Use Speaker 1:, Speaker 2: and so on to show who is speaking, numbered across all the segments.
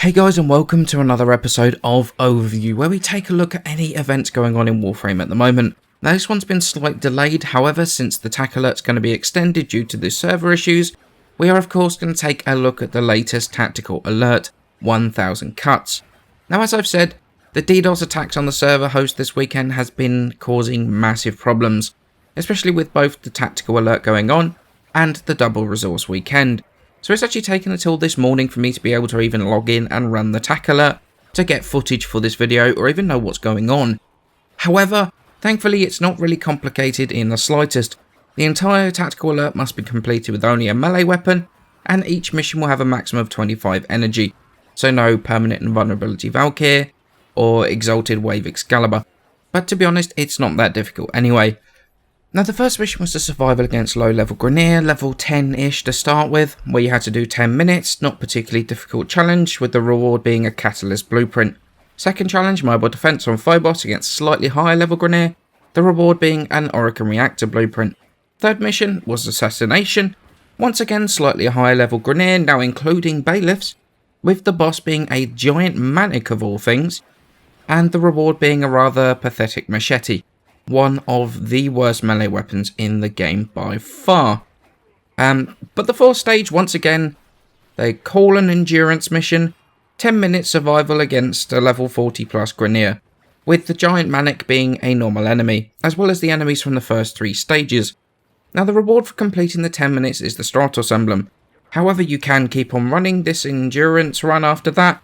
Speaker 1: Hey guys, and welcome to another episode of Overview, where we take a look at any events going on in Warframe at the moment. Now this one's been slightly delayed, however, since the attack alert's going to be extended due to the server issues, we are of course going to take a look at the latest tactical alert, 1000 cuts. Now as I've said, the DDoS attacks on the server host this weekend has been causing massive problems, especially with both the tactical alert going on and the double resource weekend. So it's actually taken until this morning for me to be able to even log in and run the attack alert to get footage for this video or even know what's going on. However, thankfully it's not really complicated in the slightest. The entire tactical alert must be completed with only a melee weapon, and each mission will have a maximum of 25 energy, so no permanent invulnerability Valkyrie or exalted wave Excalibur. But to be honest, it's not that difficult anyway. Now the first mission was the survival against low level Grineer, level 10-ish to start with, where you had to do 10 minutes, not particularly difficult challenge, with the reward being a Catalyst blueprint. Second challenge, mobile defense on Phobos against slightly higher level Grineer, the reward being an Oricon reactor blueprint. Third mission was assassination, once again slightly higher level Grineer, now including bailiffs, with the boss being a giant manic of all things, and the reward being a rather pathetic machete. One of the worst melee weapons in the game by far. But the fourth stage, once again, they call an endurance mission, 10 minutes survival against a level 40 plus Grineer, with the giant manic being a normal enemy, as well as the enemies from the first three stages. Now the reward for completing the 10 minutes is the Stratos emblem, however you can keep on running this endurance run after that,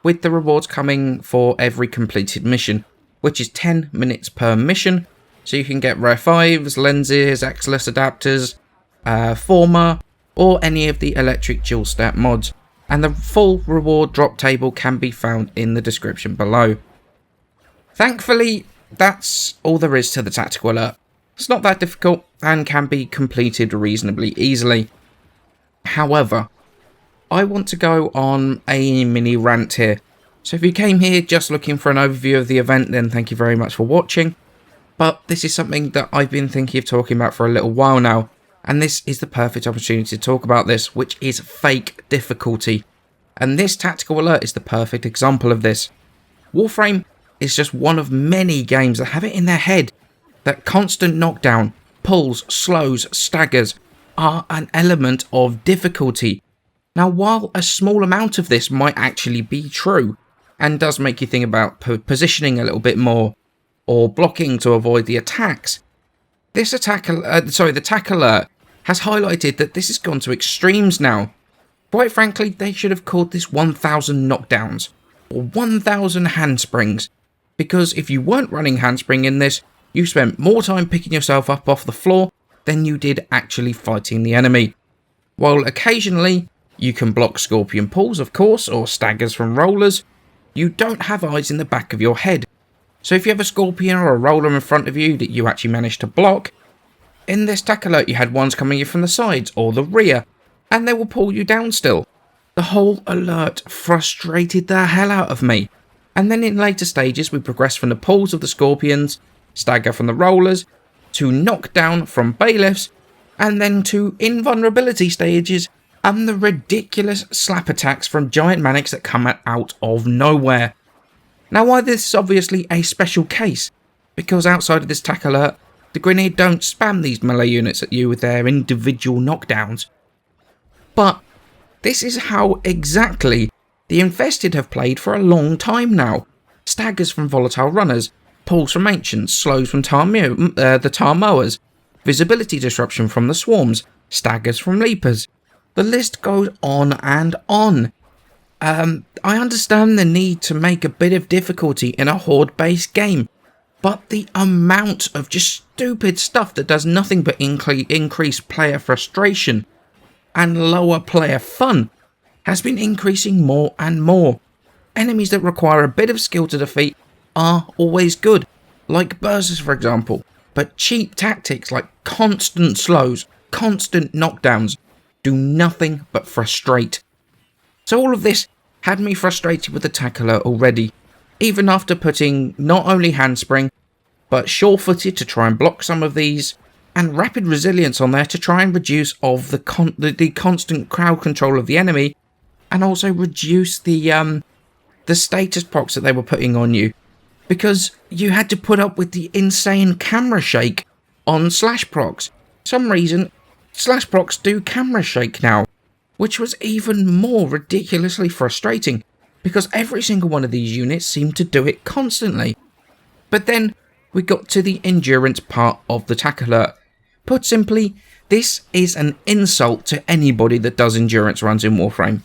Speaker 1: with the rewards coming for every completed mission, which is 10 minutes per mission, so you can get rare 5s, lenses, Exilus adapters, Forma, or any of the electric dual stat mods, and the full reward drop table can be found in the description below. Thankfully, that's all there is to the tactical alert. It's not that difficult and can be completed reasonably easily. However, I want to go on a mini rant here. So if you came here just looking for an overview of the event, then thank you very much for watching. But this is something that I've been thinking of talking about for a little while now, and this is the perfect opportunity to talk about this, which is fake difficulty. And this tactical alert is the perfect example of this. Warframe is just one of many games that have it in their head that constant knockdown, pulls, slows, staggers are an element of difficulty. Now while a small amount of this might actually be true, and does make you think about positioning a little bit more, or blocking to avoid the attacks, the attack alert has highlighted that this has gone to extremes now. Quite frankly, they should have called this 1000 knockdowns, or 1000 handsprings, because if you weren't running handspring in this, you spent more time picking yourself up off the floor than you did actually fighting the enemy. While occasionally you can block scorpion pulls, of course, or staggers from rollers, you don't have eyes in the back of your head. So if you have a scorpion or a roller in front of you that you actually managed to block, in this attack alert you had ones coming in from the sides or the rear, and they will pull you down still. The whole alert frustrated the hell out of me. And then in later stages we progressed from the pulls of the scorpions, stagger from the rollers, to knockdown from bailiffs, and then to invulnerability stages, and the ridiculous slap attacks from giant manics that come out of nowhere. Now while this is obviously a special case, because outside of this attack alert, the Grineer don't spam these melee units at you with their individual knockdowns. But this is how exactly the Infested have played for a long time now. Staggers from volatile runners, pulls from ancients, slows from the tar mowers, visibility disruption from the swarms, staggers from leapers. The list goes on and on. I understand the need to make a bit of difficulty in a horde-based game, but the amount of just stupid stuff that does nothing but increase player frustration and lower player fun has been increasing more and more. Enemies that require a bit of skill to defeat are always good, like Bursars for example, but cheap tactics like constant slows, constant knockdowns, do nothing but frustrate. So all of this had me frustrated with the attack alert already, even after putting not only handspring, but sure-footed to try and block some of these, and rapid resilience on there to try and reduce the constant crowd control of the enemy, and also reduce the status procs that they were putting on you, because you had to put up with the insane camera shake on slash procs. For some reason, slash procs do camera shake now, which was even more ridiculously frustrating, because every single one of these units seemed to do it constantly. But then we got to the endurance part of the tack alert. Put simply, this is an insult to anybody that does endurance runs in Warframe.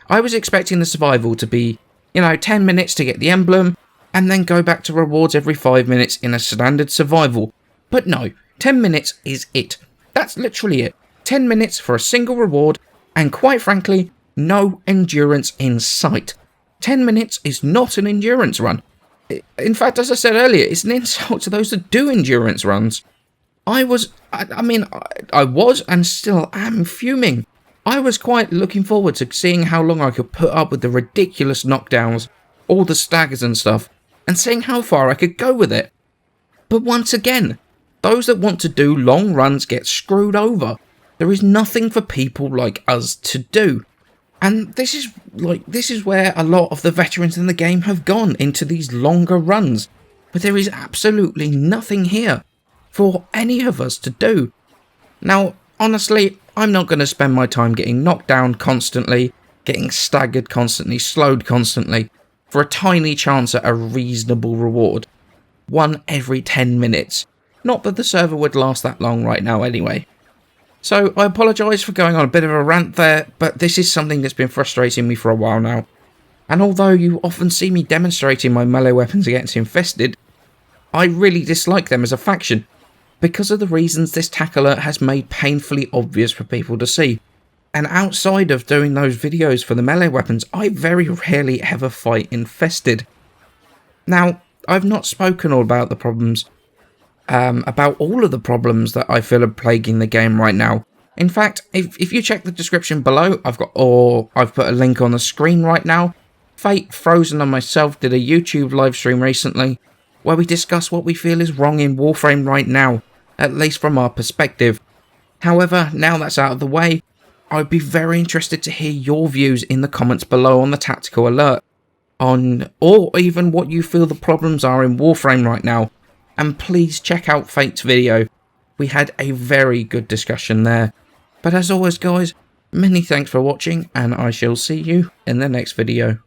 Speaker 1: I was expecting the survival to be, 10 minutes to get the emblem, and then go back to rewards every 5 minutes in a standard survival. But no, 10 minutes is it. That's literally it. 10 minutes for a single reward, and quite frankly, no endurance in sight. 10 minutes is not an endurance run. In fact, as I said earlier, it's an insult to those that do endurance runs. I was and still am fuming. I was quite looking forward to seeing how long I could put up with the ridiculous knockdowns, all the staggers and stuff, and seeing how far I could go with it. But once again, those that want to do long runs get screwed over. There is nothing for people like us to do. And this is where a lot of the veterans in the game have gone, into these longer runs. But there is absolutely nothing here for any of us to do. Now, honestly, I'm not going to spend my time getting knocked down constantly, getting staggered constantly, slowed constantly, for a tiny chance at a reasonable reward. One every 10 minutes. Not that the server would last that long right now anyway. So I apologise for going on a bit of a rant there, but this is something that's been frustrating me for a while now. And although you often see me demonstrating my melee weapons against Infested, I really dislike them as a faction, because of the reasons this tack alert has made painfully obvious for people to see. And outside of doing those videos for the melee weapons, I very rarely ever fight Infested. Now, I've not spoken all about the problems, about all of the problems that I feel are plaguing the game right now. In fact, if you check the description below, I've put a link on the screen right now. Fate, Frozen and myself did a YouTube live stream recently, where we discuss what we feel is wrong in Warframe right now, at least from our perspective. However, now that's out of the way, I'd be very interested to hear your views in the comments below on the tactical alert, or even what you feel the problems are in Warframe right now. And please check out Fate's video. We had a very good discussion there. But as always guys, many thanks for watching, and I shall see you in the next video.